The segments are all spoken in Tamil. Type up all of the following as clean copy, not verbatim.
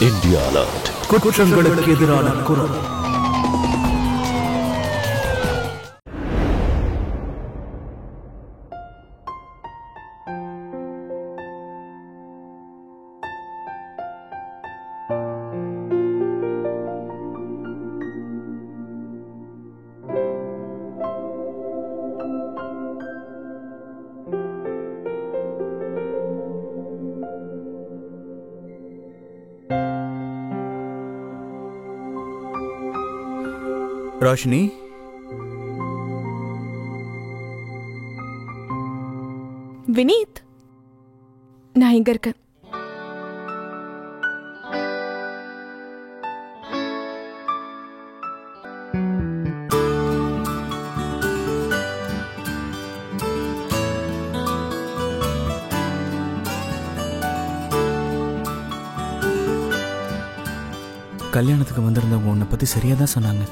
India alert. குற்றங்களுக்கு எதிரான குரல். ரோஷினி, வினீத், நான் இங்க இருக்கேன். கல்யாணத்துக்கு வந்திருந்தவங்க உன்னை பத்தி சரியா தான் சொன்னாங்க.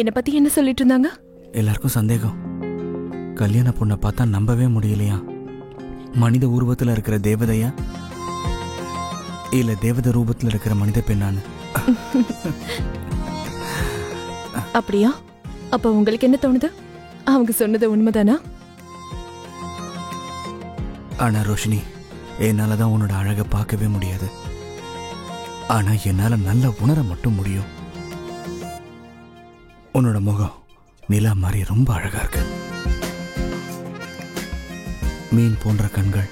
என்னை பத்தி என்ன சொல்லிட்டு இருந்தாங்க? எல்லாருக்கும் சந்தேகம். கல்யாண பொண்ணை பார்த்தா நம்பவே முடியலையா? மனித உருவத்துல இருக்கிற தேவதையா இல்ல தேவத ரூபத்துல இருக்கிற மனித பெண்ணான்னு. அப்படியா? அப்ப உங்களுக்கு என்ன தோணுது? அவங்க சொன்னது உண்மைதானா? ஆனா ரோஷினி, என்னாலதான் உன்னோட அழகை பார்க்கவே முடியாது. ஆனா என்னால நல்லா உணர மட்டும் முடியும். உன்னோட முகம் நிலா மாதிரி ரொம்ப அழகா இருக்கு. மீன் போன்ற கண்கள்,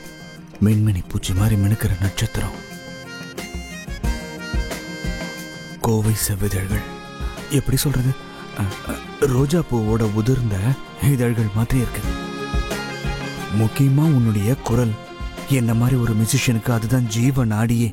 மீன்மணி பூச்சி மாதிரி மினுக்கிற நட்சத்திரம், கோவை செவ்விதழ்கள், எப்படி சொல்றது, ரோஜா பூவோட உதிர்ந்த இதழ்கள் மாதிரி இருக்கு. முக்கியமா உன்னுடைய குரல், என்ன மாதிரி ஒரு மியூசிஷியனுக்கு அதுதான் ஜீவ நாடியே.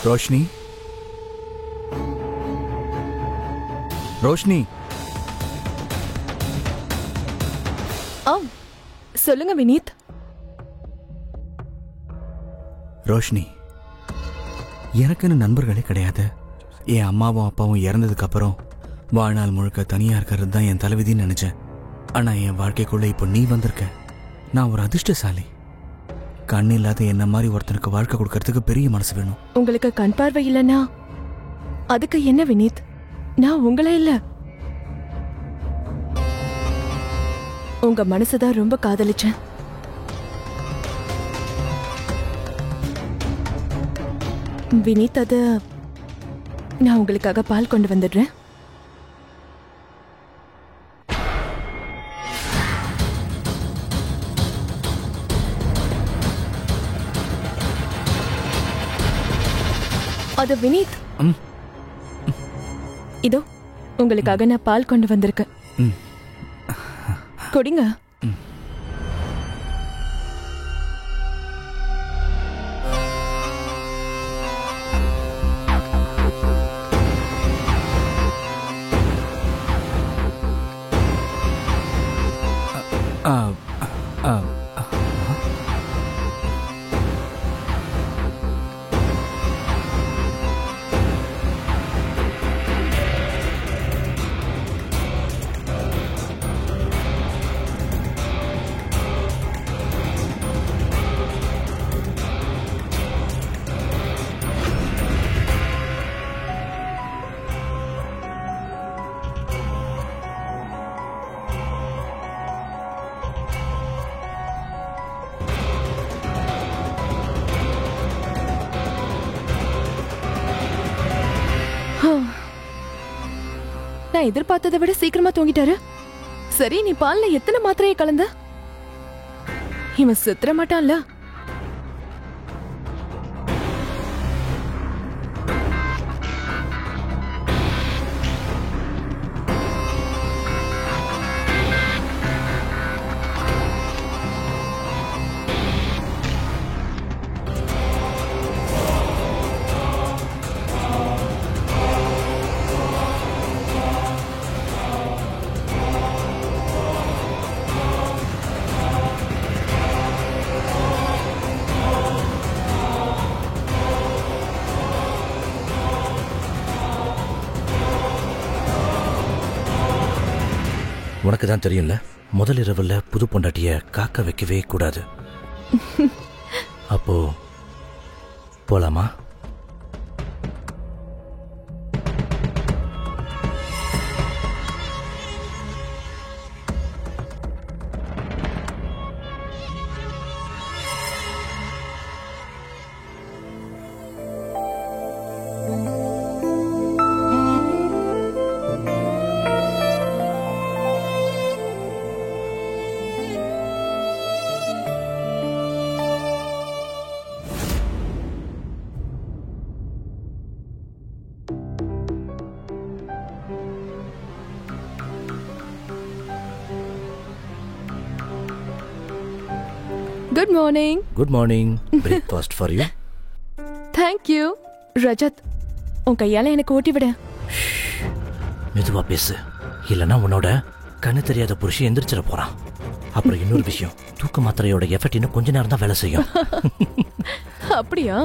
ரோஷினி, ரோஷினி. சொல்லுங்க வினீத். ரோஷினி, எனக்குன்னு நண்பர்களே கிடையாது. என் அம்மாவும் அப்பாவும் இறந்ததுக்கு அப்புறம் வாழ்நாள் முழுக்க தனியா இருக்கிறது தான் என் தலைவிதின்னு நினைச்சேன். ஆனா என் வாழ்க்கைக்குள்ள இப்போ நீ வந்திருக்க. நான் ஒரு அதிர்ஷ்டசாலி. கண் இல்லாத என்ன மாதிரி ஒருத்தனுக்கு வாழ்க்கை கொடுக்கறதுக்கு பெரிய மனசு வேணும். உங்களுக்கு கண் பார்வை இல்லைன்னா அதுக்கு என்ன வினீத்? நான் உங்களே இல்ல, உங்க மனசுதான் ரொம்ப காதலிச்சேன். வினீத், அது நான் உங்களுக்காக பால் கொண்டு வந்துடுறேன். அது வினீத், இதோ உங்களுக்காக நான் பால் கொண்டு வந்திருக்கேன். குடிங்க. நான் எதிர்பார்த்ததை விட சீக்கிரமா தூங்கிட்டாரு. சரி, நீ பால்ல எத்தனை மாத்திரையை கலந்த? இவன் செத்துற மாட்டான்ல? உனக்கு தான் தெரியும்ல, முதல் இரவுல புது பொண்டாட்டிய காக்க வைக்கவே கூடாது. அப்போ போலாமா? Good morning. Good morning. Breakfast for you. Thank you. Rajat, உன் கையால எனக்கு ஊட்டி விட. மெதுவா பேசு, இல்லைன்னா உன்னோட கண்ணு தெரியாத புருஷன் எந்திரிச்சிட போறான். அப்புறம் இன்னொரு விஷயம், தூக்க மாத்திரையோட எஃபெக்ட் இன்னும் கொஞ்ச நேரம் தான் வேலை செய்யும். அப்படியா?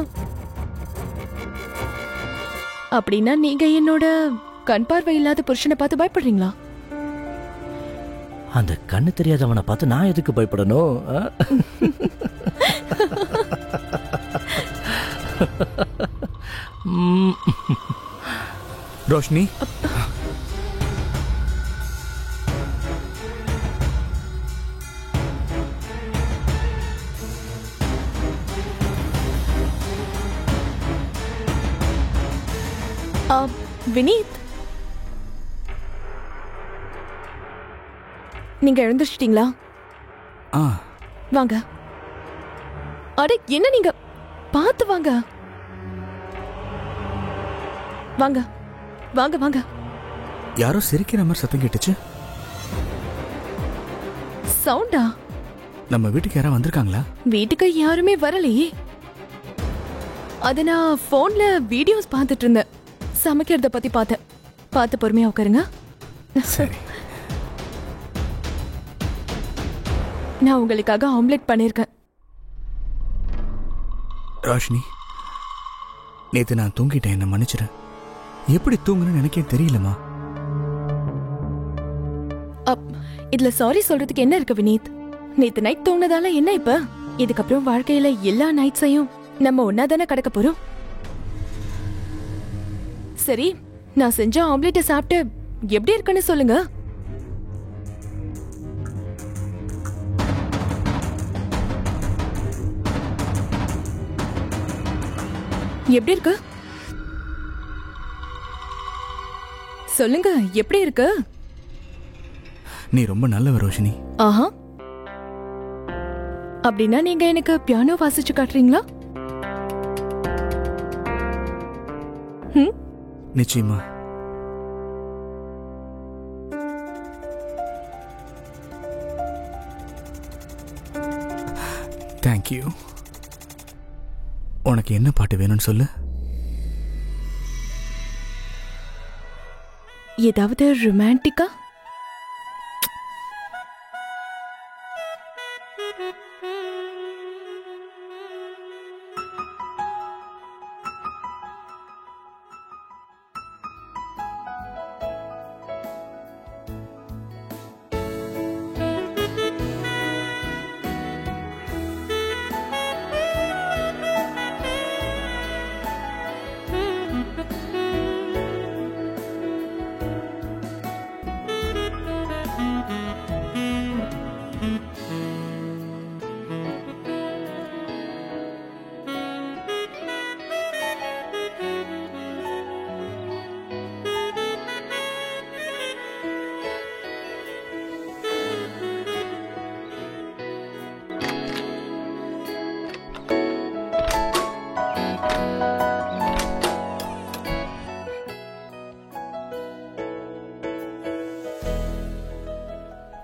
அப்படின்னா நீங்க என்னோட கண் பார்வை இல்லாத புருஷனை பார்த்து பயப்படுறீங்களா? அந்த கண்ணு தெரியாதவனை பார்த்து நான் எதுக்கு பயப்படணும்? ரோஷினி, வினீத், நீங்க எழுந்திருச்சிட்டீங்களா? வாங்க. அடே, என்ன நீங்க பார்த்து வாங்க. வாங்க வாங்க வாங்க. யாரோ சிரிக்கிற மாதிரி சத்தம் கேட்டுச்சு. சவுண்டா? நம்ம வீட்டுக்கு யாரா வந்திருக்காங்களா? வீட்டுக்கு யாருமே வரலையே. அத நான் போன்ல வீடியோஸ் பார்த்துட்டு இருந்தேன். சமைக்கிறத பத்தி பார்த்தேன். பார்த்து பொறுமையா உட்காருங்க. சரி. நான் உங்களுக்காக ஆம்லெட் பண்ணிருக்கேன். ரோஷினி, நேத்து நான் தூங்கிட்டேன், என்ன மன்னிச்சிரு. எப்படி தூங்குன்னு எனக்கே தெரியலமா. இதுல சாரி சொல்றதுக்கு என்ன இருக்கு வினீத்? நேத்து நைட் தூங்கினதால என்ன இப்ப? இதுக்கப்புறம் வாழ்க்கையில எல்லா நைட்ஸையும் நம்ம ஒன்னா தானே கடக்க போறோம். சரி, நான் செஞ்ச ஆம்லெட்டை சாப்பிட்டு எப்படி இருக்குன்னு சொல்லுங்க. எப்படி இருக்கு சொல்லுங்க. எப்படி இருக்கு? நீ ரொம்ப நல்லவ ரோஷினி. ஆஹா, அப்படின்னா நீங்க எனக்கு பியானோ வாசிச்சு காட்டுறீங்களா? நிச்சயமா. தேங்க்யூ. உனக்கு என்ன பாட்டு வேணும்னு சொல்லு. ஏதாவது ரொமான்டிக்கா?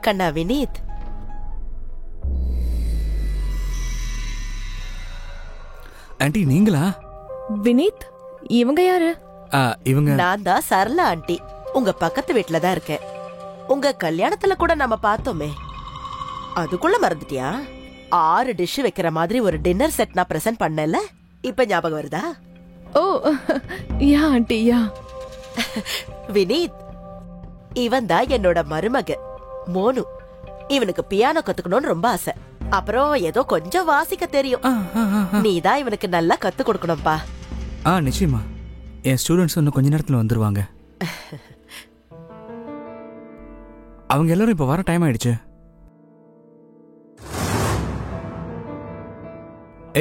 கண்ணா வினீத், ஆண்டி நீங்களா? வினீத், இவங்க யாரு? இவங்க நான் தான் சரளா ஆண்டி. உங்க பக்கத்து வீட்டுல தான் இருக்கேன். உங்க கல்யாணத்துல கூட நம்ம பார்த்தோமே, அதுக்குள்ள மறந்துட்டியா? 6 டிஷ் வைக்கிற மாதிரி ஒரு டின்னர் செட் நான் பிரசன்ட் பண்ணல. இப்ப ஞாபகம் வருதா? ஓ யா ஆண்டி யா. வினீத், இவன் தான் என்னோட மருமக. மோனு. இவனுக்கு பியானோ கத்துக்கணும்னு ரொம்ப ஆசை. அப்புறம் ஏதோ கொஞ்சம் வாசிக்க தெரியும். நீதான் இவனுக்கு நல்லா கத்து கொடுக்கணும்பா. நிச்சயமா. என் ஸ்டூடெண்ட்ஸ் இன்னும் கொஞ்ச நேரத்துல வந்துருவாங்க. அவங்க எல்லாரும் இப்ப வர டைம் ஆயிடுச்சு.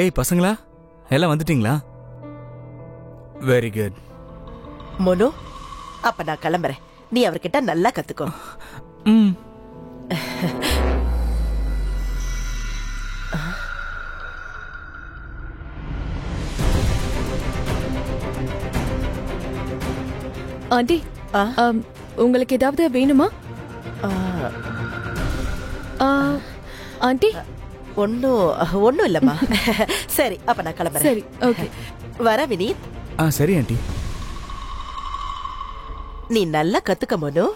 ஏய் பசங்களா, எல்லாம் வந்துட்டீங்களா? Very good. மோனு, அப்ப நான் கிளம்புறேன். நீ அவர்கிட்ட நல்லா கத்துக்கோ. ஆண்டி, உங்களுக்கு ஏதாவது வேணுமா? ஆண்டி, ஒன்னும் இல்லம்மா. சரி, அப்ப நான் கிளம்புறேன். சரி, ஓகே. வர வினீத். சரி ஆண்டி. நீ நல்லா கத்துக்க மோனு.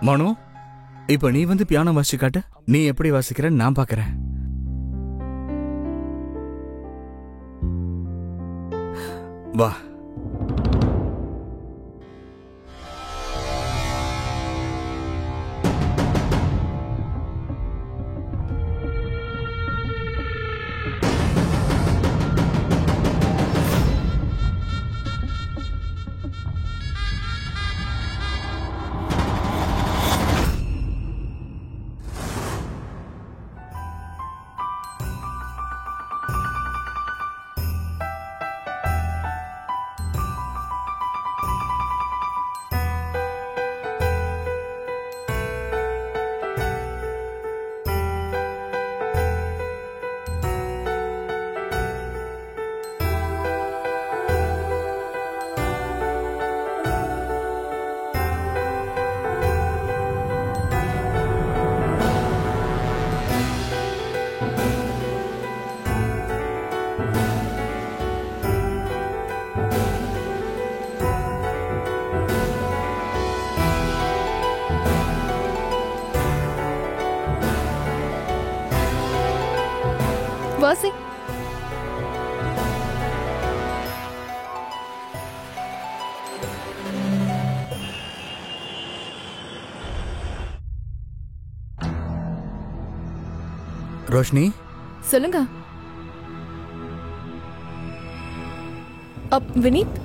மனு, இப்ப நீ வந்து பியானோ வாசிச்சு காட்டு. நீ எப்படி வாசிக்கிற நான் பாக்குறேன். வா. வாசி. ரோஷினி, சொல்லுங்க. வினீத்,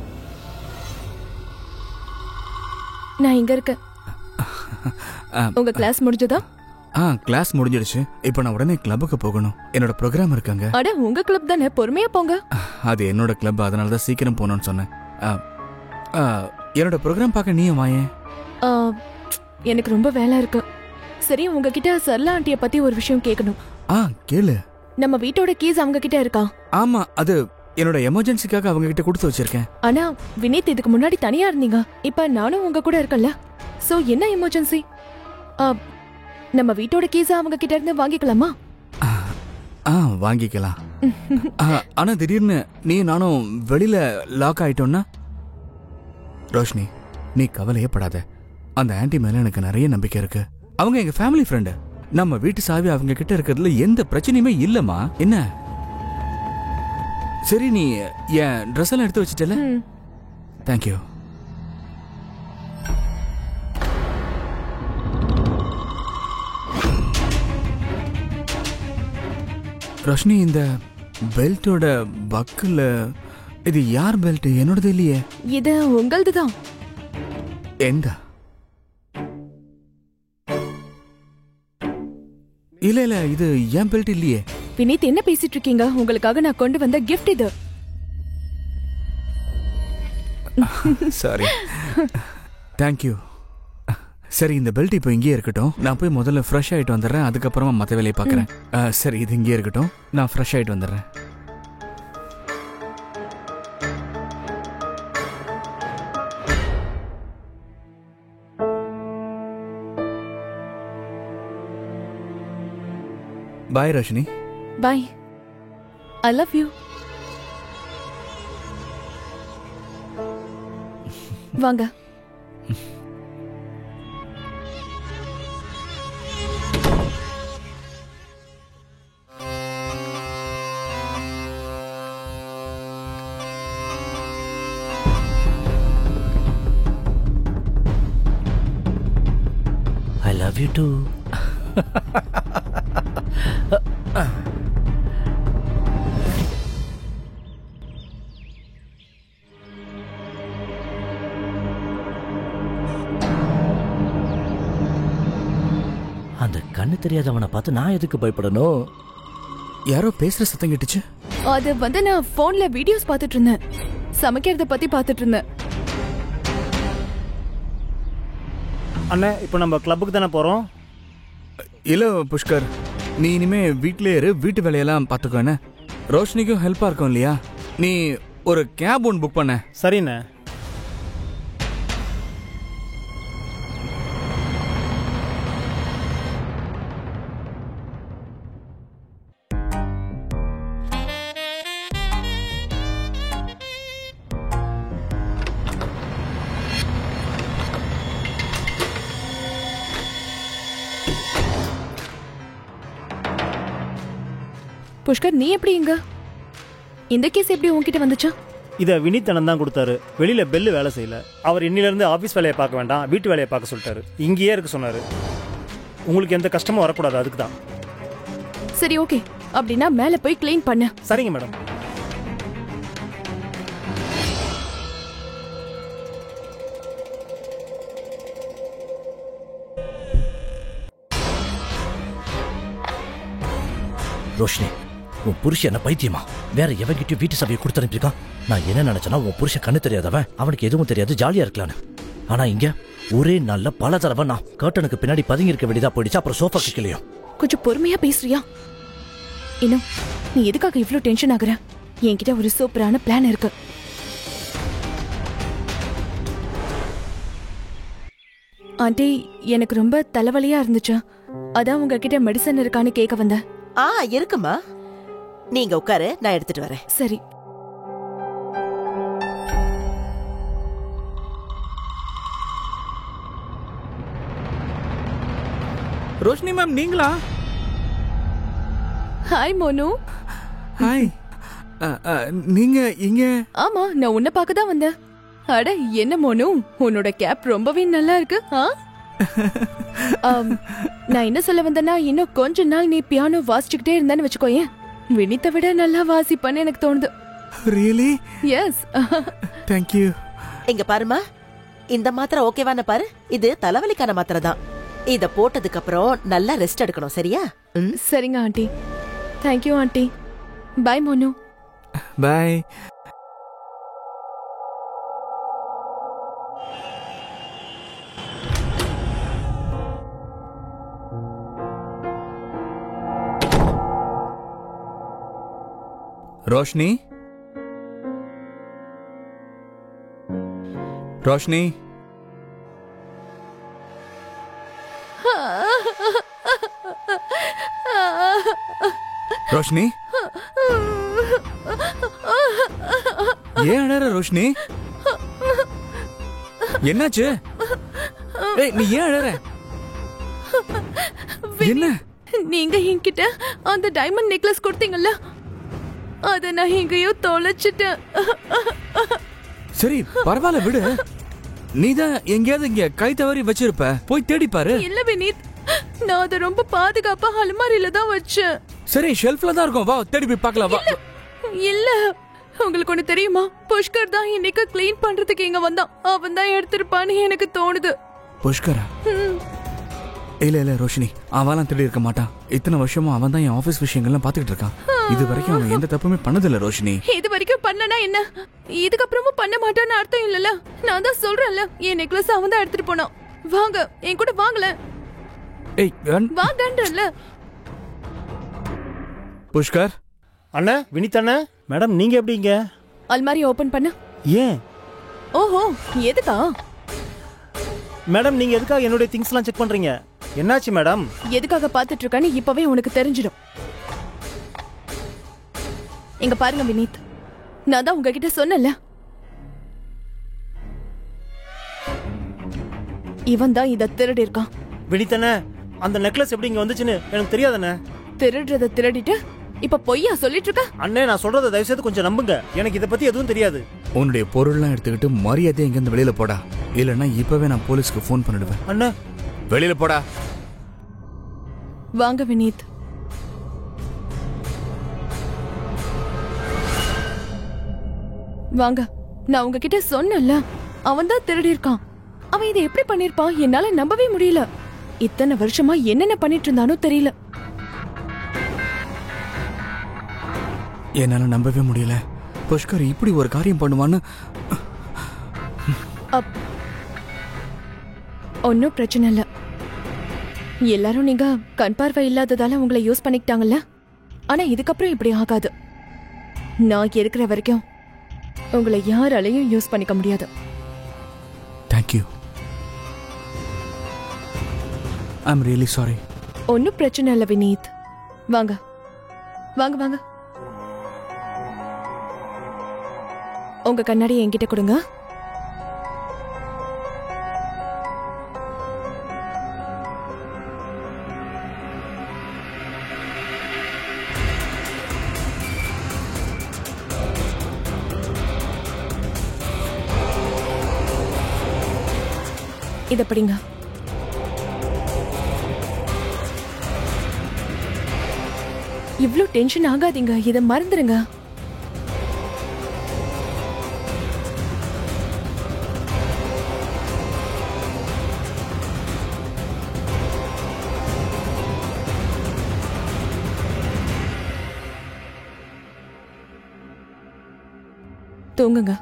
நான் இங்க இருக்கேன். உங்க கிளாஸ் முடிஞ்சதா? கிளாஸ் முடிஞ்சிடுச்சு. இப்போ நான் உடனே கிளப்புக்கு போகணும். என்னோட ப்ரோக்ராம் இருக்காங்க. அட, உங்க கிளப் தானே, பொறுமையா போங்க. அது என்னோட கிளப், அதனால தான் சீக்கிரம் போகணும்னு சொன்னேன். என்னோட ப்ரோக்ராம் பார்க்க நீயும் வாயேன். எனக்கு ரொம்ப வேலை இருக்கு. சரி, உங்ககிட்ட சரளா ஆண்டிய பத்தி ஒரு விஷயம் கேட்கணும். கேளு. நம்ம வீட்டோட கீஸ் அவங்க கிட்ட இருக்கா? ஆமா, அது என்னோட எமர்ஜென்சிக்காக அவங்க கிட்ட கொடுத்து வச்சிருக்கேன். ஆனா வினீத், இதுக்கு முன்னாடி தனியா இருந்தீங்க. இப்ப நானும் உங்க கூட இருக்கல. சோ என்ன எமர்ஜென்சி? நம்ம வீட்டோட கீஸ அவங்க கிட்ட இருந்து வாங்கிக்கலாமா? வாங்கிக்கலாம். ஆனா திடீர்னு நீ நானும் வெளியில லாக் ஆயிட்டோம்னா? ரோஷினி, நீ கவலையே படாத. அந்த ஆன்ட்டி மேல எனக்கு நிறைய நம்பிக்கை இருக்கு. அவங்க எங்க ஃபேமிலி ஃப்ரெண்டு. நம்ம வீட்டு சாவி அவங்க கிட்ட இருக்கிறதுல எந்த பிரச்சனையுமே இல்லம்மா. என்ன? சரி, நீ என் ட்ரெஸ் எல்லாம் எடுத்து வச்சிட்டல? தேங்க்யூ. ரோஷினி, இந்த பெல்ட்டோட பக்கில் இது யார் பெல்ட்? என்னோடது இல்லையே. இது உங்களது தான். எந்த? இல்ல இல்ல, இது என் பெல்ட் இல்லையே. வினீத், என்ன பேசிட்டு இருக்கீங்க? உங்களுக்காக நான் கொண்டு வந்த கிஃப்ட் இது. சாரி. தேங்க்யூ. சரி, இந்த பெல்ட் இப்போ இங்கேயே இருக்கட்டும். நான் போய் முதல்ல ஃப்ரெஷ் ஆயிட்டு வந்துடுறேன். அதுக்கப்புறமா மற்ற வேலையை பார்க்குறேன். சரி, இது இங்கேயே இருக்கட்டும். நான் ஃப்ரெஷ் ஆயிட்டு வந்துடுறேன். Bye Roshini. Bye. I love you. வாங்க. I love you too. அந்த கண்ணு தெரியாதவனை பார்த்து நான் எதுக்கு பயப்படணும்? யாரோ பேசுற சத்தம் கேட்டுச்சு. அது நான் போன்ல வீடியோஸ் பார்த்துட்டு இருந்தேன். சமைக்கிறத பத்தி பார்த்துட்டு இருந்தேன். அண்ணே, இப்போ நம்ம கிளப்புக்கு தானே போறோம்? இல்ல புஷ்கர், நீ இனிமே வீட்லயே இரு. வீட்டு வேலையெல்லாம் பார்த்துக்கோ. என்ன, ரோஷினிக்கும் ஹெல்ப்பா இருக்கும் இல்லையா? நீ ஒரு கேப் ஒன்று புக் பண்ண. சரிண்ணே. புஷ்கர், நீ எப்படி இங்க? இந்த கேஸ் எப்படி உன்கிட்ட வந்துச்சா? இதை வினித் அண்ணன் தான் கொடுத்தாரு. வெளியில பெல்லு வேலை செய்யல. அவர் இன்னிலிருந்து ஆஃபீஸ் வேலையை பார்க்க வேண்டாம், வீட்டு வேலையை பார்க்க சொல்லிட்டாரு. இங்கேயே இருக்க சொன்னாரு. உங்களுக்கு எந்த கஷ்டமும் வரக்கூடாது, அதுக்கு தான். சரி, ஓகே. அப்படின்னா மேல போய் க்ளீன் பண்ணு. சரிங்க மேடம். ரோஷினி, உன் புருஷன் என்ன பைத்தியமா? வேற எவன்கிட்டயும் வீட்டு சபையை கொடுத்து அனுப்பியிருக்கான். நான் என்ன நினைச்சேன்னா, உன் புருஷன் கண்ணு தெரியாதவன், அவனுக்கு எதுவும் தெரியாது, ஜாலியா இருக்கலான்னு. ஆனா இங்க ஒரே நாள்ல பல தடவை நான் கர்ட்டனுக்கு பின்னாடி பதுங்கி இருக்க வேண்டியதா போயிடுச்சு. அப்புறம் சோஃபா கிக்கலையும். கொஞ்சம் பொறுமையா பேசுறியா? இன்னும் நீ எதுக்காக இவ்ளோ டென்ஷன் ஆகுற? என்கிட்ட ஒரு சூப்பரான பிளான் இருக்கு. ஆண்டி, எனக்கு ரொம்ப தலைவலியா இருந்துச்சு. அதான் உங்ககிட்ட மெடிசன் இருக்கான்னு கேட்க வந்தேன். இருக்குமா, நீங்க உட்காரு, நான் எடுத்துட்டு வரேன். சரி. ரோஷினி மேம், நீங்களா? ஹாய் மோனு. ஹாய். நீங்க இங்க? ஆமா, நான் உன்னை பார்க்க தான் வந்தேன். அட என்ன மோனு, உன்னோட கேப் ரொம்பவே நல்லா இருக்கு. நான் என்ன சொல்ல வந்தேன்னா, இன்னும் கொஞ்ச நாள் நீ பியானோ வாசிச்சுக்கிட்டே இருந்தான்னு வச்சுக்கோயேன், வினித்தை விட நல்லா வாசிப்பான்னு எனக்கு தோணுது. ரியலி? எஸ். Thank you. இங்க பாருமா, இந்த மாத்திரை ஓகேவான பாரு. இது தலைவலிக்கான மாத்திரை தான். இத போட்டதுக்கு அப்புறம் நல்லா ரெஸ்ட் எடுக்கணும், சரியா? சரிங்க aunty. Thank you aunty. Bye Monu. Bye. Roshini, Roshini, Roshini, ஏன் அழற ரோஷினி? என்னாச்சு? ஏய், நீ ஏன் அழற? என்ன? நீங்க என்கிட்ட அந்த டைமண்ட் நெக்லஸ் கொடுத்தீங்கல்ல, அத நான் எங்கேயோ தொலைச்சிட்டேன். சரி, பரவாயில்ல விடு. நீதான் எங்கேயாவது இங்க கை தவறி வச்சிருப்ப, போய் தேடி பாரு. இல்ல வினீத், நான் அதை ரொம்ப பாதுகாப்பா அலமாரியில தான் வச்சேன். சரி, ஷெல்ஃப்ல தான் இருக்கும், வா தேடி போய் பார்க்கலாம் வா. இல்ல, உங்களுக்கு ஒண்ணு தெரியுமா? புஷ்கர் தான் இன்னைக்கு க்ளீன் பண்றதுக்கு இங்க வந்தான். அவன் தான் எடுத்திருப்பான்னு எனக்கு தோணுது. புஷ்கரா? இல்ல ரோஷினி, அவெல்லாம் தேடி இருக்க மாட்டான். இத்தனை வருஷமா அவன் தான் என் ஆபீஸ் விஷயங்கள்லாம் பாத்துக்கிட்டு இருக்கான். இது வரைக்கும் அவன் எந்த தப்புமே பண்ணதில்ல ரோஷினி. இது வரைக்கும் பண்ணனா என்ன, இதுக்கப்புறமும் பண்ண மாட்டான்னு அர்த்தம் இல்லல. நான் தான் சொல்றேன்ல, என் நெக்லஸ் அவன் தான் எடுத்துட்டு போனான். வாங்க என் கூட வாங்கல. ஏய் வாங்கன்றல. புஷ்கர். அண்ணா வினித் அண்ணா, மேடம் நீங்க எப்படிங்க? அல்மாரி ஓபன் பண்ணு. ஏன்? ஓஹோ, எதுக்கா? மேடம் நீங்க எதுக்காக என்னுடைய திங்ஸ்லாம் செக் பண்றீங்க? என்னாச்சு மேடம்? எதுக்காக பாத்துட்டு இருக்கான்னு இப்பவே உனக்கு தெரிஞ்சிடும். இங்க பாருங்க வினீத், நான் தான் உங்ககிட்ட சொன்னல, இவன் தான் இத திருடி இருக்கான். வினித் அண்ணா, அந்த நெக்லஸ் எப்படி இங்க வந்துச்சுன்னு எனக்கு தெரியாதுண்ணே. திருடுறத திருடிட்டு இப்ப பொய்யா சொல்லிட்டு இருக்க? அண்ணே நான் சொல்றத தயவு செய்து கொஞ்சம் நம்புங்க. எனக்கு இத பத்தி எதுவும் தெரியாது. உன்னுடைய பொருள்லாம் எடுத்துக்கிட்டு மரியாதை எங்கிருந்து வெளியில போடா, இல்லைன்னா இப்பவே நான் போலீஸ்க்கு ஃபோன் பண்ணிடுவேன். அண்ணா வெளியில போடா. வாங்க வினீத். வாங்க. நான் உங்ககிட்ட சொன்னல, அவன் தான் திருடி இருக்கான். அவன் இதை எப்படி பண்ணிருப்பான் என்னால நம்பவே முடியல. இத்தனை வருஷமா என்னென்ன பண்ணிட்டு இருந்தானோ தெரியல. என்னால நம்பவே முடியல. புஷ்கர் இப்படி ஒரு காரியம் பண்ணுவான்னு. ஒன்னும் பிரச்சனை இல்ல. எல்லாரும் நீங்க கண் பார்வை இல்லாததால உங்களை யூஸ் பண்ணிக்கிட்டாங்கல்ல. ஆனா இதுக்கப்புறம் இப்படி ஆகாது. நான் இருக்கிற வரைக்கும் உங்களை யாராலையும் யூஸ் பண்ணிக்க முடியாது. தேங்க்யூ. I'm really sorry. ஒன்னும் பிரச்சனை இல்ல வினீத். வாங்க வாங்க வாங்க. உங்க கண்ணாடி என்கிட்ட கொடுங்க. இத படிங்க. இவ்ளோ டென்ஷன் ஆகாதீங்க, இத மறந்துருங்க. தூங்குங்க.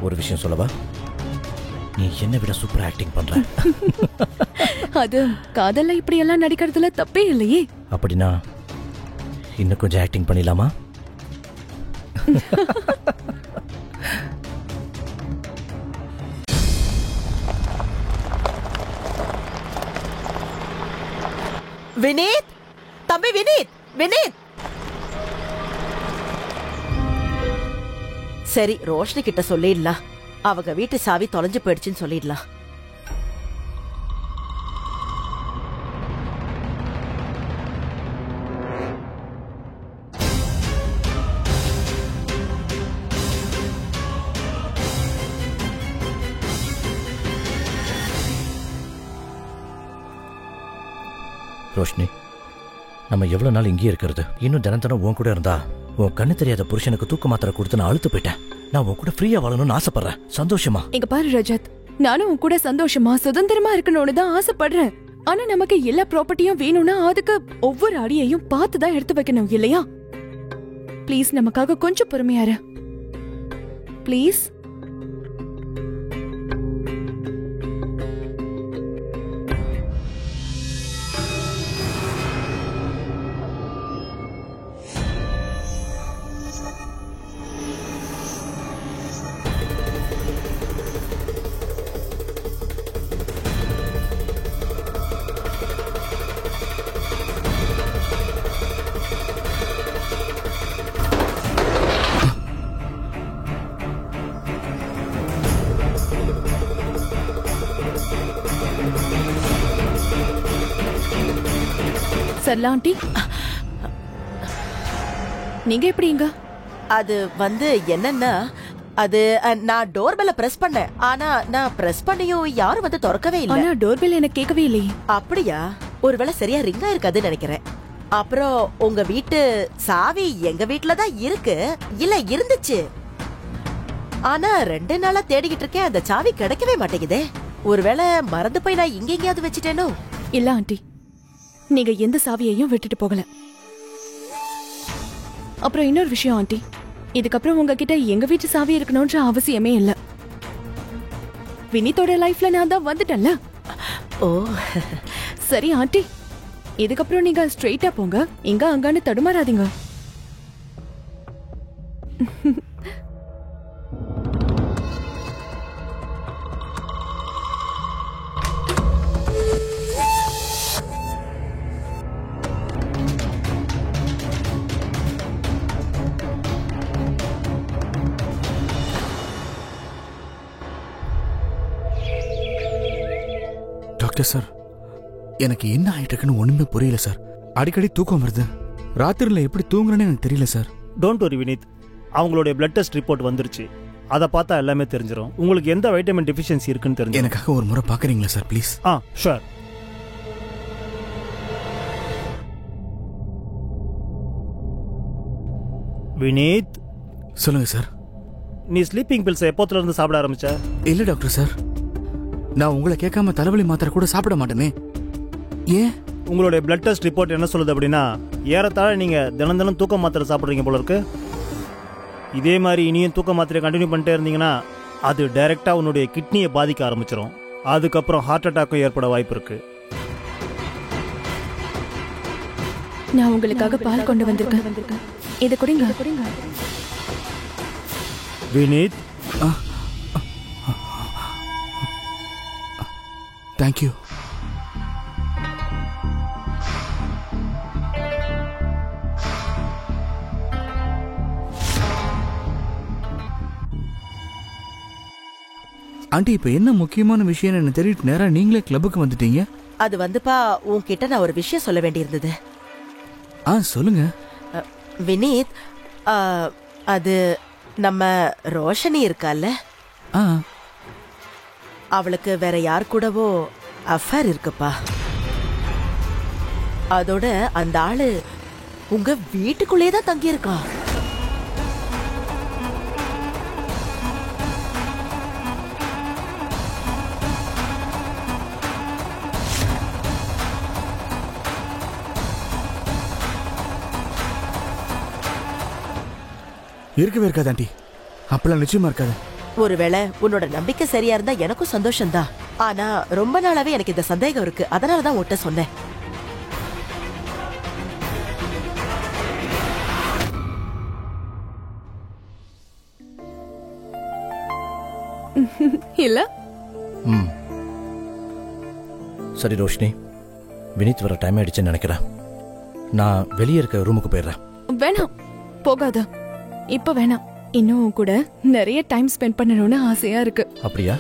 ஒரு விஷயம் சொல்லவா? நீ என்னை விட சூப்பர் ஆக்டிங் பண்ற. அது காதல்ல இப்படி எல்லாம் நடிக்கிறதுல தப்பே இல்லையே. அப்படின்னா இன்னும் கொஞ்சம் ஆக்டிங் பண்ணிடலாமா? வினீத், தம்பி வினீத், வினீத். சரி, ரோஷினி கிட்ட சொல்லிடலாம். அவங்க வீட்டு சாவி தொலைஞ்சு போயிடுச்சுன்னு சொல்லிடலாம். ரோஷினி, நம்ம எவ்வளவு நாள் இங்கேயே இருக்கிறது? இன்னும் தினம் தினம் உன் கூட இருந்தா உன் கண்ணு தெரியாத புருஷனுக்கு தூக்க மாத்திரை கொடுத்து நான் அழுத்து போயிட்டேன். நான் உன் கூட ஃப்ரீயா வாழணும்னு ஆசைப்படுறேன். சந்தோஷமா? இங்க பாரு ரஜத், நானும் உன் கூட சந்தோஷமா சுதந்திரமா இருக்கணும்னு தான் ஆசைப்படுறேன். ஆனா நமக்கு எல்லா ப்ராப்பர்ட்டியும் வேணும்னா அதுக்கு ஒவ்வொரு அடியையும் பார்த்து தான் எடுத்து வைக்கணும் இல்லையா? ப்ளீஸ் நமக்காக கொஞ்சம் பொறுமையாரு. ப்ளீஸ். சரளா ஆண்டி, நீங்க எப்படிங்க? அது என்னன்னா, அது நான் டோர் பெல்ல பிரஸ் பண்ணேன். ஆனா நான் பிரஸ் பண்ணியும் யாரும் திறக்கவே இல்லை. ஆனா டோர் பெல் எனக்கு கேட்கவே இல்லையே. அப்படியா? ஒருவேளை சரியா ரிங் ஆயிருக்காதுன்னு நினைக்கிறேன். அப்புறம் உங்க வீட்டு சாவி எங்க வீட்டுல தான் இருக்கு. இல்ல இருந்துச்சு. ஆனா 2 நாளா தேடிக்கிட்டு இருக்கேன், அந்த சாவி கிடைக்கவே மாட்டேங்குதே. ஒருவேளை மறந்து போய் நான் இங்க எங்கேயாவது வச்சுட்டேனோ? இல்ல ஆண்டி, நீங்க எந்த சாவியையும் விட்டுட்டு போகல. அப்புறம் இன்னொரு விஷயம் ஆண்டி, இதுக்கப்புறம் உங்ககிட்ட எங்க வீட்டு சாவி இருக்கணும்ன்ற அவசியமே இல்ல. வினித்தோட லைஃப்ல நான் தான் வந்துட்டேன்ல. ஓ சரி ஆண்டி, இதுக்கப்புறம் நீங்க ஸ்ட்ரெயிட்டா போங்க, இங்க அங்கன்னு தடுமாறாதீங்க. டாக்டர் சார், எனக்கு என்ன ஆயிட்டு இருக்குன்னு ஒண்ணுமே புரியல சார். அடிக்கடி தூக்கம் வருது. ராத்திரில எப்படி தூங்குறேன்னு எனக்கு தெரியல சார். டோன்ட் வரி வினித், அவங்களுடைய பிளட் டெஸ்ட் ரிப்போர்ட் வந்துருச்சு. அதை பார்த்தா எல்லாமே தெரிஞ்சிடும். உங்களுக்கு எந்த வைட்டமின் டெஃபிஷியன்சி இருக்குன்னு தெரிஞ்சு எனக்காக ஒரு முறை பாக்குறீங்களா சார் ப்ளீஸ்? ஷூர். வினித், சொல்லுங்க சார். நீ ஸ்லீப்பிங் பில்ஸ் எப்போத்துல இருந்து சாப்பிட ஆரம்பிச்ச? இல்ல டாக்டர் சார், நான் உங்களை கேட்காம தலைவலி மாத்திரை கூட சாப்பிட மாட்டேனே. ஏன்? உங்களுடைய பிளட் டெஸ்ட் ரிப்போர்ட் என்ன சொல்லுது அப்படின்னா, ஏறத்தாழ நீங்க தினம் தினம் தூக்க மாத்திரை சாப்பிட்றீங்க போல இருக்கு. இதே மாதிரி இனியும் தூக்க மாத்திரையை கண்டினியூ பண்ணிட்டே இருந்தீங்கன்னா அது டைரக்டா உன்னுடைய கிட்னியை பாதிக்க ஆரம்பிச்சிடும். அதுக்கப்புறம் ஹார்ட் அட்டாக்கும் ஏற்பட வாய்ப்பு இருக்கு. நான் உங்களுக்காக பால் கொண்டு வந்திருக்கேன், இதை குடிங்க. வினித், தேங்க்யூ. ஆண்டி, இப்ப என்ன முக்கியமான விஷயம் என்ன தெரிவிட்டு நேரா நீங்களே கிளப்புக்கு வந்துட்டீங்க. அது வந்துப்பா, உன்கிட்ட நான் ஒரு விஷயம் சொல்ல வேண்டியிருந்தது. சொல்லுங்க. வினீத், அது நம்ம ரோஷனி இருக்கால, அவளுக்கு வேற யார் கூடவோ அஃபேர் இருக்குப்பா. அதோட அந்த ஆளு உங்க வீட்டுக்குள்ளேயே தான் தங்கி இருக்கா. இருக்கவே இருக்காது ஆண்டி, அப்பெல்லாம் நிச்சயமா இருக்காது. ஒருவேளை உன்னோட நம்பிக்கை சரியா இருந்தா எனக்கும் சந்தோஷம்தான். ஆனா ரொம்ப நாளாவே எனக்கு இந்த சந்தேகம் இருக்கு, அதனாலதான் உன்கிட்ட சொன்னேன். இல்ல? சரி ரோஷினி, வினித் வர டைம் ஆயிடுச்சுன்னு நினைக்கிறேன். நான் வெளியே இருக்க ரூமுக்கு போயிடுறேன். வேணாம், போகாத. இப்ப வேணாம். இன்னும் கூட நிறைய டைம் ஸ்பெண்ட் பண்ணணும்னு ஆசையா இருக்கு. அப்படியா?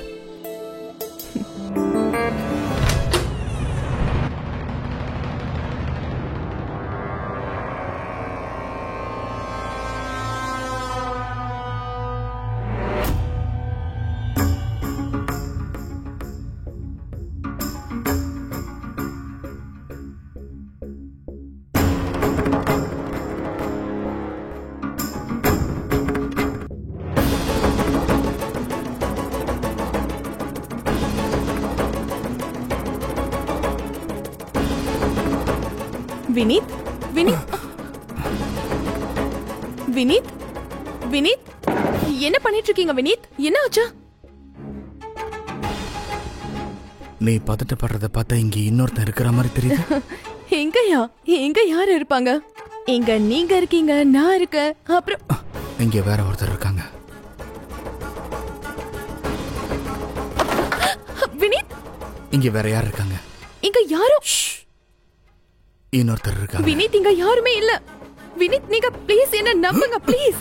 வினீத், வினீத், வினீத், வினீத், என்ன பண்ணிட்டு இருக்கீங்க வினீத்? என்ன ஆச்சு? நீ பதட்டப்படுறத பார்த்தா இங்க இன்னொருத்தன் இருக்கிற மாதிரி தெரியுது. எங்க யார் இருப்பாங்க? இங்க நீங்க இருக்கீங்க, நான் இருக்கேன், அப்புறம் இங்க வேற ஒருத்தர் இருக்காங்க. வினீத், இங்க வேற யார் இருக்காங்க? இங்க யாரும் இன்னொருத்தர் இருக்காங்க. வினீத், இங்க யாருமே இல்ல. வினீத், நீங்க ப்ளீஸ் என்ன நம்புங்க ப்ளீஸ்.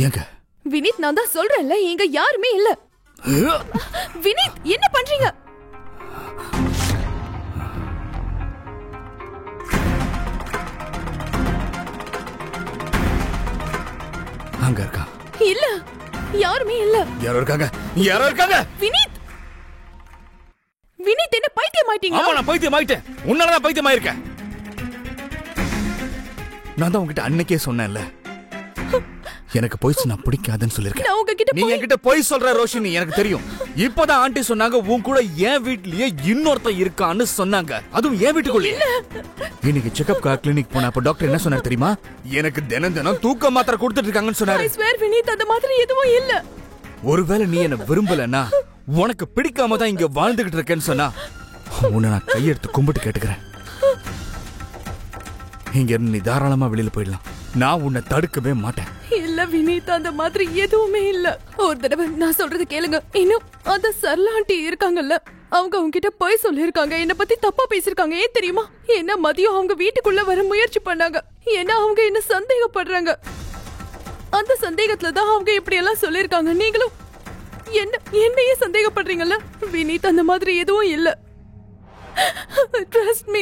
ஏங்க? வினீத், நான் தான் சொல்றேன்ல, இங்க யாருமே இல்ல. வினீத், என்ன பண்றீங்க? அங்க இருக்கா? இல்ல, யாருமே இல்ல. யாரோ இருக்காங்க, யாரோ இருக்காங்க. வினீத், பைத்தியமாயிட்டீங்க. ஆமா நான் பைத்தியம் ஆயிட்டேன். உன்னாலதான் பைத்தியம் ஆயிருக்கேன். நான் தான் உங்ககிட்ட அன்னைக்கே சொன்னேன்ல, எனக்கு பொய் சொன்னா பிடிக்காதுன்னு சொல்லிருக்கேன். நான் உங்ககிட்ட நீ என்கிட்ட பொய் சொல்ற ரோஷினி, எனக்கு தெரியும். இப்பதான் ஆண்டி சொன்னாங்க உன் கூட என் வீட்லயே இன்னொருத்த இருக்கான்னு சொன்னாங்க, அதுவும் என் வீட்டுக்குள்ளே. இன்னைக்கு செக்அப் கிளினிக் போன அப்ப டாக்டர் என்ன சொன்னாரு தெரியுமா? எனக்கு தினம் தினம் தூக்க மாத்திரை கொடுத்துட்டு இருக்காங்கன்னு சொன்னாரு. I swear வினீத், அந்த மாதிரி எதுவும் இல்ல. ஒருவேளை நீ என்ன விரும்பலன்னா, உனக்கு பிடிக்காம தான் இங்க வாழ்ந்துகிட்டு இருக்கேன்னு சொன்னா, உன்னை நான் கையெடுத்து கும்பிட்டு கேட்டுக்கிறேன். இங்க இருந்து நீ தாராளமா வெளியில போயிடலாம். நான் உன்னை தடுக்கவே மாட்டேன். இல்ல வினீத், அந்த மாதிரி எதுவுமே இல்ல. ஒரு தடவை நான் சொல்றது கேளுங்க. இன்னும் அந்த சரளாண்டி இருக்காங்கல்ல, அவங்க உங்ககிட்ட போய் சொல்லிருக்காங்க, என்ன பத்தி தப்பா பேசிருக்காங்க. ஏன் தெரியுமா? என்ன மதியம் அவங்க வீட்டுக்குள்ள வர முயற்சி பண்ணாங்க. ஏன்னா அவங்க என்ன சந்தேகப்படுறாங்க. அந்த சந்தேகத்துல தான் அவங்க இப்படி எல்லாம் சொல்லிருக்காங்க. நீங்களும் என்னையே சந்தேகப்படுறீங்கல்ல வினீத், அந்த மாதிரி எதுவும் இல்ல. Trust me.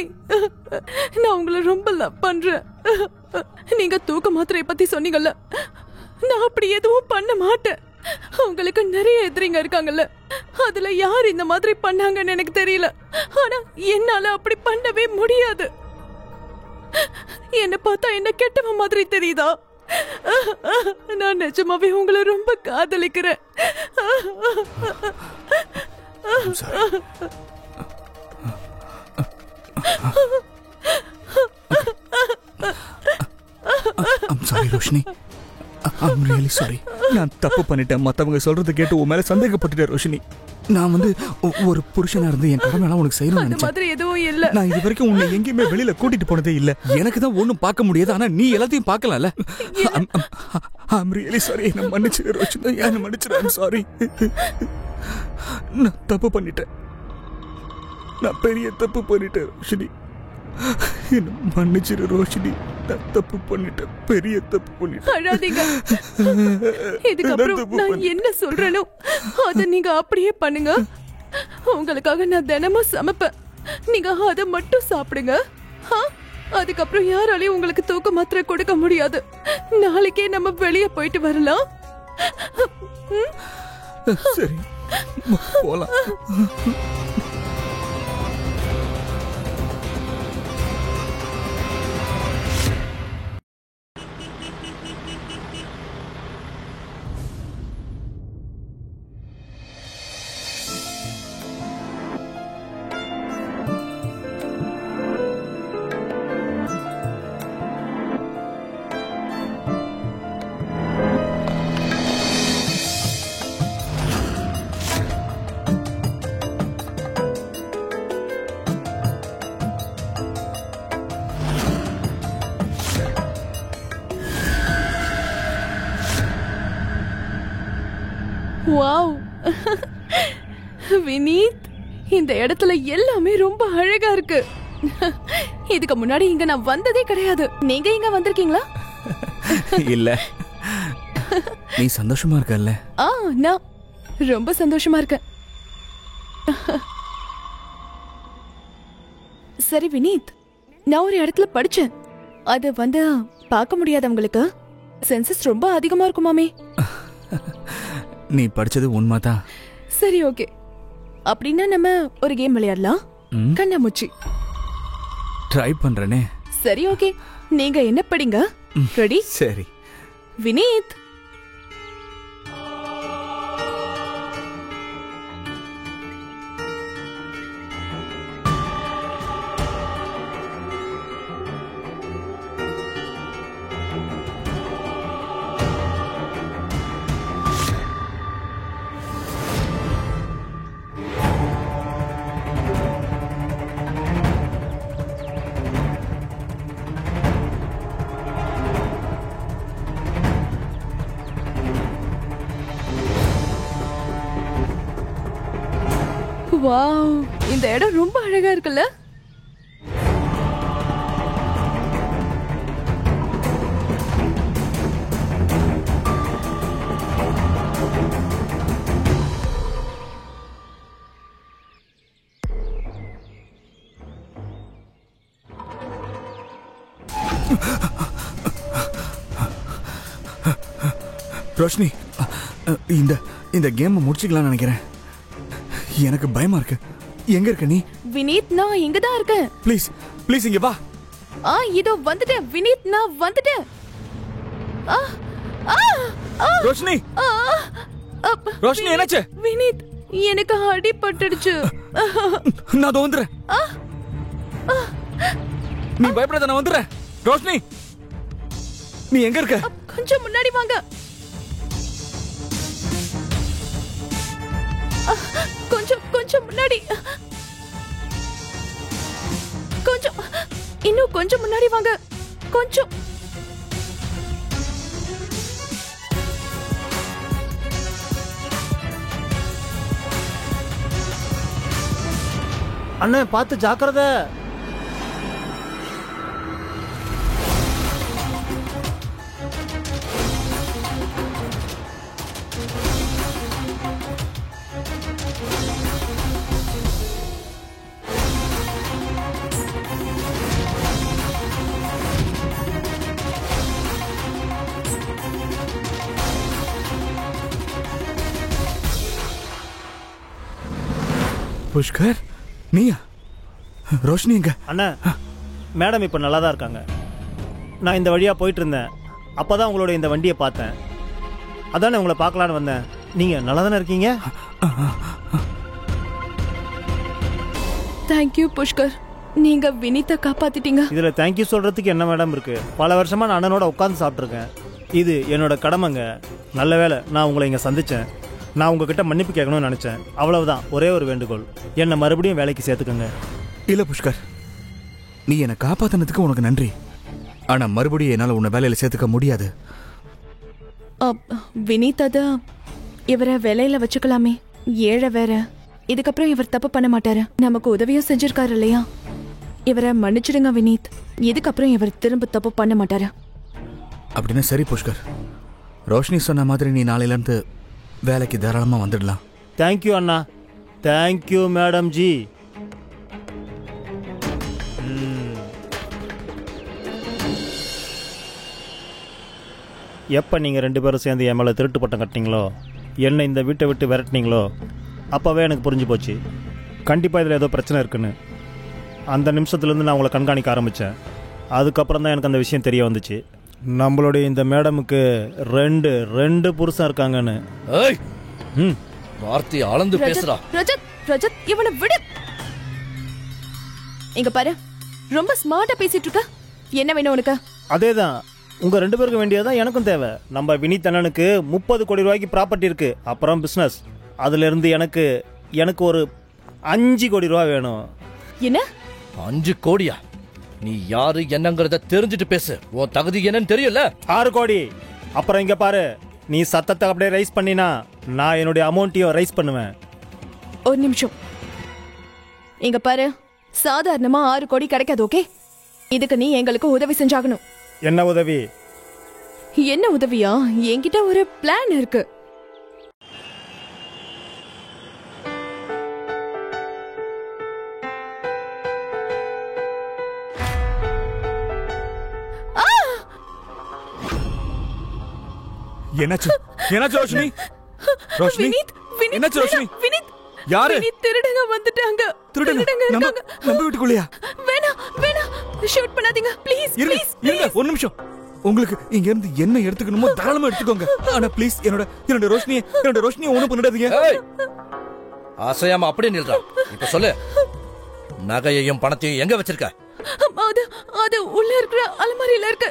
நான் உங்களை ரொம்ப லவ் பண்றேன். நீங்க தூக்க மாத்திரையை பத்தி சொன்னீங்கல்ல, நான் அப்படி எதுவும் பண்ண மாட்டேன். உங்களுக்கு நிறைய எதிரிங்க இருக்காங்கல்ல, அதுல யார் இந்த மாதிரி பண்ணாங்கன்னு எனக்கு தெரியல. ஆனா என்னால அப்படி பண்ணவே முடியாது. என்ன பார்த்தா என்ன கெட்டவ மாதிரி தெரியுதா? நான் நிஜமாவே உங்களை ரொம்ப காதலிக்கிறேன். I'm sorry Roshini. I'm really sorry. நான் தப்பு பண்ணிட்டேன். மத்தவங்க சொல்றத கேட்டு உன் மேல சந்தேகப்பட்டுட்டேன் ரோஷினி. நான் ஒரு புருஷனா இருந்து என் கடமையெல்லாம் உனக்கு செய்யணும்னு நினைச்சேன். மாதிரி எதுவும் இல்ல. நான் இது வரைக்கும் உன்னை எங்கேயுமே வெளியில கூட்டிட்டு போனதே இல்ல. எனக்கு தான் ஒண்ணும் பார்க்க முடியாது, ஆனா நீ எல்லாத்தையும் பார்க்கலாம்ல. I'm really sorry. என்ன மன்னிச்சிரு ரோஷினி. என்ன மன்னிச்சிரு. I'm sorry. நான் தப்பு பண்ணிட்டேன். நான் பெரிய தப்பு பண்ணிட்டேன் ரோஷினி. என்ன மன்னிச்சிரு ரோஷினி. நான் தப்பு பண்ணிட்டேன், பெரிய தப்பு பண்ணிட்டேன். அழாதீங்க. இதுக்கப்புறம் நான் என்ன சொல்றேனோ அத நீங்க அப்படியே பண்ணுங்க. உங்களுக்காக நான் தினமும் சமைப்பேன், நீங்க அதை மட்டும் சாப்பிடுங்க. அதுக்கப்புறம் யாராலையும் உங்களுக்கு தூக்க மாத்திரை கொடுக்க முடியாது. நாளைக்கே நம்ம வெளியே போயிட்டு வரலாம். சரி, போலாம். வாவ் வினீத், இந்த இடத்துல எல்லாமே ரொம்ப அழகா இருக்கு. இதுக்கு முன்னாடி இங்க நான் வந்ததே கிடையாது. நீங்க இங்க வந்திருக்கீங்களா? இல்ல. நீ சந்தோஷமா இருக்கல்ல? நான் ரொம்ப சந்தோஷமா இருக்கேன். சரி வினீத், நான் ஒரு இடத்துல படிச்சேன். அது பார்க்க முடியாதவங்களுக்கு சென்சஸ் ரொம்ப அதிகமா இருக்குமாமே. நீ படிச்சது உண்மைதான். சரி, ஓகே. அப்படின்னா நம்ம ஒரு கேம் விளையாடலாம். கண்ணாமூச்சி. ட்ரை பண்றேனே. சரி, ஓகே. நீங்க என்ன படிங்க. ரெடி? சரி. வினீத், வாவ், இந்த இடம் ரொம்ப அழகா இருக்குல்ல? ரோஷினி, இந்த கேம் முடிச்சுக்கலாம்னு நினைக்கிறேன். எனக்கு பயமா இருக்கு. எங்க இருக்க நீ? வினீத் நான் இங்கதான் இருக்கேன். ப்ளீஸ் ப்ளீஸ் இங்க வா. இதோ வந்துட்டேன் வினீத், நான் வந்துட்டேன். ஆ, ஆ, ஆ, ரோஷினி ஆ, ஆ, ரோஷினி என்னாச்சு? வினீத் எனக்கு அடிபட்டுடுச்சு. நான் அதோ வந்துறேன். நீ பயப்படாத, நான் வந்துறேன். ரோஷினி நீ எங்க இருக்க? கொஞ்சம் முன்னாடி வாங்க. கொஞ்சம் கொஞ்சம் முன்னாடி, கொஞ்சம் இன்னும் கொஞ்சம் முன்னாடி வாங்க. கொஞ்சம் அண்ணே பார்த்து ஜாக்கிரதை. புஷ்கர் நீயா? ரோஷினி எங்க? அண்ணா மேடம் இப்போ நல்லா தான் இருக்காங்க. நான் இந்த வழியாக போயிட்டு இருந்தேன், அப்போ தான் உங்களோட இந்த வண்டியை பார்த்தேன். அதானே உங்களை பார்க்கலான்னு வந்தேன். நீங்கள் நல்லா தானே இருக்கீங்க? தேங்க்யூ புஷ்கர், நீங்க வினீத்தை காப்பாத்திட்டீங்க. இதில் தேங்க்யூ சொல்கிறதுக்கு என்ன மேடம் இருக்குது? பல வருஷமாக நான் அண்ணனோட உட்காந்து சாப்பிட்ருக்கேன். இது என்னோட கடமைங்க. நல்ல வேளை நான் உங்களை இங்கே சந்தித்தேன். நான் உங்ககிட்ட மன்னிப்பு கேட்கணும்னு நினச்சேன். அவ்வளவுதான், ஒரே ஒரு வேண்டுகோள், என்னை மறுபடியும் வேலைக்கு சேர்த்துக்கோங்க. இல்ல புஷ்கர், நீ என்னை காப்பாத்தினதுக்கு உனக்கு நன்றி. ஆனா மறுபடியும் என்னால உன்னை வேலையில சேர்த்துக்க முடியாது. வினீத் அத இவரை வேலையில வச்சுக்கலாமே, ஏழை வேற. இதுக்கப்புறம் இவர் தப்பு பண்ண மாட்டாரு, நமக்கு உதவியும் செஞ்சிருக்காரு இல்லையா? இவரை மன்னிச்சிடுங்க வினீத், இதுக்கப்புறம் இவர் திரும்ப தப்பு பண்ண மாட்டாரு. அப்படின்னா சரி புஷ்கர், ரோஷினி சொன்ன மாதிரி நீ நாளையில இருந்து வேலைக்கு தாராளமா வந்துடலாம். தேங்க்யூ அண்ணா. Thank you madam ji. எப்போ நீங்கள் 2 பேரும் சேர்ந்து என் மேலே திருட்டு பட்டம் கட்டினீங்களோ, என்னை இந்த வீட்டை விட்டு விரட்டினீங்களோ, அப்போவே எனக்கு புரிஞ்சு போச்சு கண்டிப்பாக இதில் ஏதோ பிரச்சனை இருக்குன்னு. அந்த நிமிஷத்துலேருந்து நான் உங்களை கண்காணிக்க ஆரம்பித்தேன். அதுக்கப்புறம் தான் எனக்கு அந்த விஷயம் தெரிய வந்துச்சு. நம்மளுடைய இந்த மேடமுக்கு ரெண்டு புருஷன் இருக்காங்கன்னு. வார்த்தை அளந்து பேசுறா. ரஜத், ரஜத் இவனை விடு. இங்க பாரு, ரொம்ப ஸ்மார்ட்டா பேசிட்டு இருக்க. என்ன வேணும் உனக்கு? அதேதான், உங்க 2 பேருக்கு வேண்டியதான் எனக்கும் தேவை. நம்ம வினீத் அண்ணனுக்கு 30 கோடி ரூபாய்க்கு ப்ராப்பர்ட்டி இருக்கு, அப்புறம் பிசினஸ். அதுல இருந்து எனக்கு ஒரு 5 கோடி ரூபாய் வேணும். என்ன 5 கோடியா? நீ யாரு என்னங்கறத தெரிஞ்சுட்டு பேசு. உன் தகுதி என்னன்னு தெரியல. 6 கோடி. அப்புறம் இங்க பாரு, நீ சத்தத்தை அப்படியே ரைஸ் பண்ணினா நான் என்னுடைய அமௌண்ட்டையும் ரைஸ் பண்ணுவேன். ஒரு நிமிஷம் இங்க பாரு, சாதாரணமா 6 கோடி கிடைக்காது. ஓகே, இதுக்கு நீ எங்களுக்கு உதவி செஞ்சாகணும். என்ன உதவி? என்ன உதவியா? என்கிட்ட ஒரு பிளான் இருக்கு. என்னாச்சு? என்னாச்சு ரோஷினி? ரோஷினி என்னாச்சு ரோஷினி? வினீத், யாரு? வினீத் திருடங்க வந்துட்டாங்க. திருடங்க நம்ம வீட்டுக்குள்ளயா? வேணாம் வேணாம், ஷூட் பண்ணாதீங்க ப்ளீஸ். ப்ளீஸ் இருங்க ஒரு நிமிஷம். உங்களுக்கு இங்க இருந்து என்ன எடுத்துக்கணுமோ தாராளமா எடுத்துக்கோங்க. ஆனா ப்ளீஸ் என்னோட ரோஷினியை ஒண்ணும் பண்ணிடாதீங்க. ஆசையாம அப்படியே நில்றா. இப்ப சொல்லு, நகையையும் பணத்தையும் எங்க வச்சிருக்க? அது உள்ள இருக்கிற அலமாரியில இருக்கு.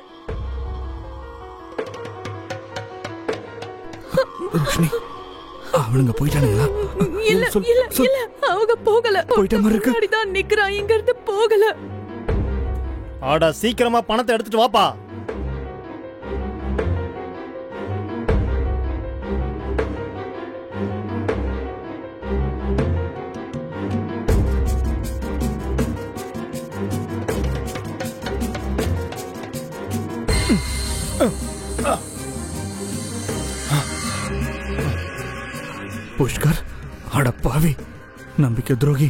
ரோஷினி, அவனுங்க போயிட்டானுங்களா? இல்ல இல்ல இல்ல, அவங்க போகல. போயிட்ட மாதிரி இருக்கு. முன்னாடி தான் நிக்கறான், இங்க இருந்து போகல. ஆடா சீக்கிரமா பணத்தை எடுத்துட்டு வாப்பா. புஷ்கர், அடப்பாவி, நம்பிக்கை துரோகி,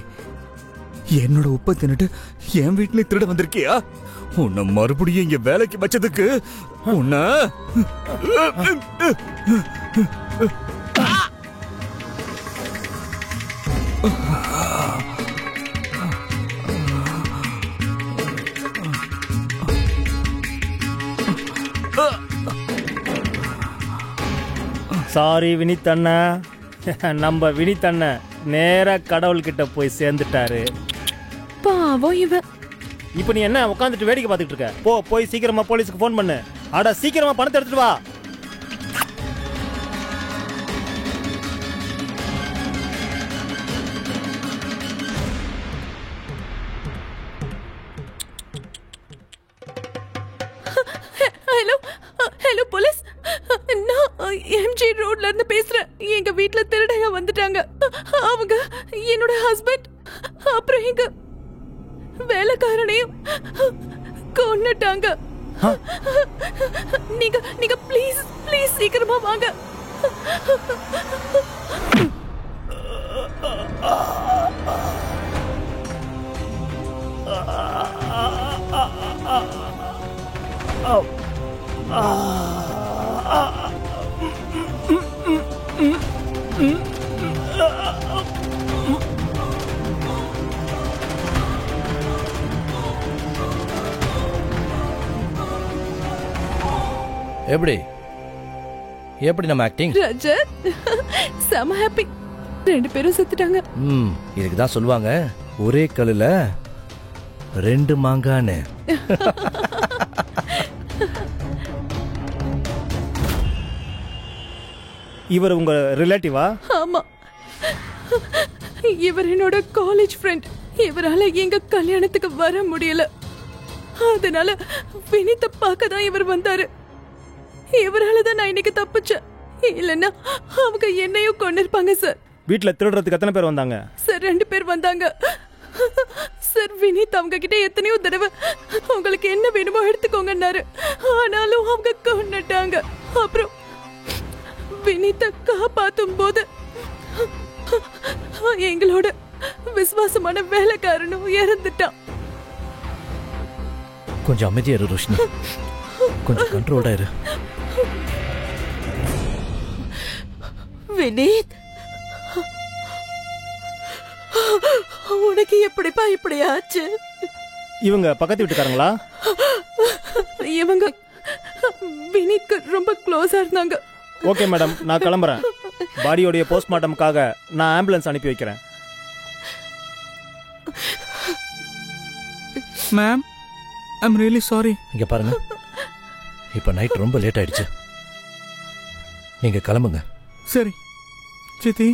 என்னோட உப்பை தின்னுட்டு என் வீட்டுல திருட வந்திருக்கியா? உன்னை மறுபடியும் இங்க வேலைக்கு வச்சதுக்கு உன்னை சாரி வினித் அண்ணா, நம்ம வினித் அண்ணன் நேரா கடவுள்கிட்ட போய் சேர்ந்துட்டாரு. பாவம் இவன். இப்போ நீ என்ன உட்காந்துட்டு வேடிக்கை பார்த்துட்டு இருக்க? போய் சீக்கிரமா போலீஸ்க்கு ஃபோன் பண்ணு. அட சீக்கிரமா பணத்தை எடுத்துட்டு வா. ஹலோ ஹலோ போலீஸ், நான் எம்ஜி ரோட்ல இருந்து பேசுறேன். எங்க வீட்ல திருடங்க வந்துட்டாங்க. அவங்க என்னோட ஹஸ்பண்ட் அப்புறம் எங்க வேலைக்காரனையும் கொன்னுட்டாங்க. நீங்க நீங்க ப்ளீஸ் ப்ளீஸ் சீக்கிரமா வாங்க. எப்படி எப்படி நம்ம ஆக்டிங்? ரஜத் செம ஹாப்பி. 2 பேரும் செத்துட்டாங்க. இதுக்கு தான் சொல்லுவாங்க ஒரே கல்லுல 2 மாங்கான்னு. இவர் உங்க ரிலேட்டிவா? ஆமா, இவர் என்னோட காலேஜ் ஃப்ரெண்ட். இவரால எங்க கல்யாணத்துக்கு வர முடியல. அதனால வினித பார்க்க தான் இவர் வந்தாரு. இவரால தான் நான் இன்னைக்கு தப்பிச்சேன். இல்லன்னா அவங்க என்னையும் கொன்னிருப்பாங்க சார். வீட்ல திருடுறதுக்கு எத்தனை பேர் வந்தாங்க சார்? 2 பேர் வந்தாங்க சார். வினித் அவங்க கிட்ட எத்தனையோ தடவை உங்களுக்கு என்ன வேணுமோ எடுத்துக்கோங்கன்னாரு. ஆனாலும் அவங்க கொன்னுட்டாங்க. அப்புறம் வினித காப்பாத்தும் போது எங்களோட விசுவாசமான வேலைக்காரனும் இறந்துட்டான். கொஞ்சம் அமைதியா இரு ரோஷினி, கொஞ்சம் கண்ட்ரோல்டா இரு. வினீத், உனக்கு எப்படிப்பா இப்படி ஆச்சு? இவங்க பக்கத்து வீட்டுக்காரங்களா? இவங்க வினித்க்கு ரொம்ப க்ளோஸா இருந்தாங்க. ஓகே மேடம், நான் கிளம்புறேன். பாடியோடைய போஸ்ட்மார்ட்டமுக்காக நான் ஆம்புலன்ஸ் அனுப்பி வைக்கிறேன். Ma'am, I'm really sorry. இங்க பாருங்க, இப்ப நைட் ரொம்ப லேட் ஆயிடுச்சு. நீங்க கிளம்புங்க. சரி சித்தி.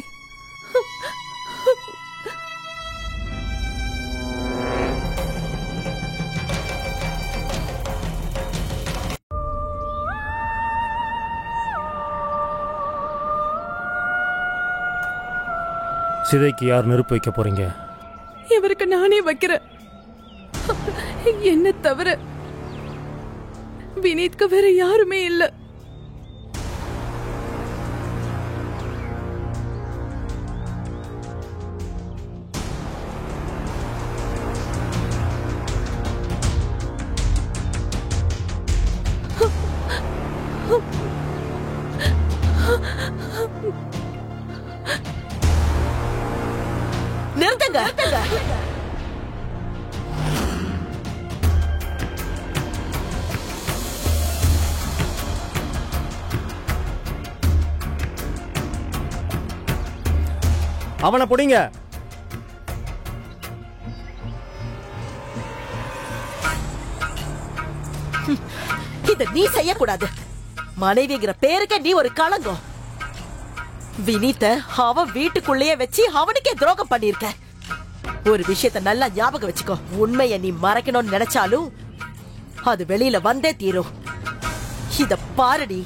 சிதைக்கு யார் நெருப்பு வைக்க போறீங்க? இவருக்கு நானே வைக்கிறேன். என்ன தவிர வினீத்க்கு வேற யாருமே இல்ல. நிறுத்துங்க. அவனை பிடிங்க. இத நீ செய்யக்கூடாது. மனைவிங்கிற பேருக்கே நீ ஒரு களங்கம். வினீத அவன் வீட்டுக்குள்ளேயே வச்சு அவனுக்கே துரோகம் பண்ணிருக்க. ஒரு விஷயத்த நல்லா ஞாபகம் வச்சுக்கோ. உண்மைய நீ மறைக்கணும்னு நினைச்சாலும் அது வெளியில வந்தே தீரும். இத பாருடி.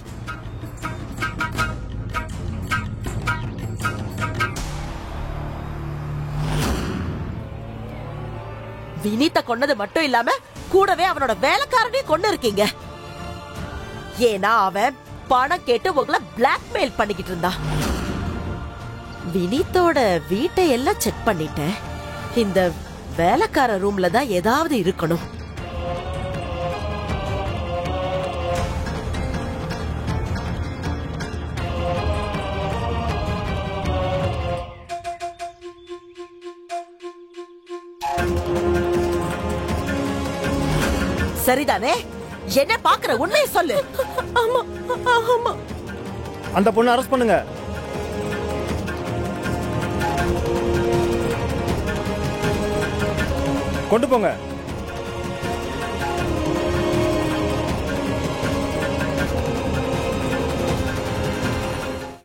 வினீத கொன்னது மட்டும் இல்லாம கூடவே அவனோட வேலைக்காரனையும் கொண்டு இருக்கீங்க. ஏன்னா அவன் பணம் கேட்டு உங்களை பிளாக்மெயில் பண்ணிக்கிட்டு இருந்தான். வினீத்தோட வீட்டை எல்லாம் செக் பண்ணிட்டேன். இந்த வேலைக்கார ரூம்ல தான் ஏதாவது இருக்கணும். சரிதானே? என்ன பாக்குற? உண்மையை சொல்லு. ஆமா ஆமா. அந்த பொண்ணை அரெஸ்ட் பண்ணுங்க. கொண்டு போங்க.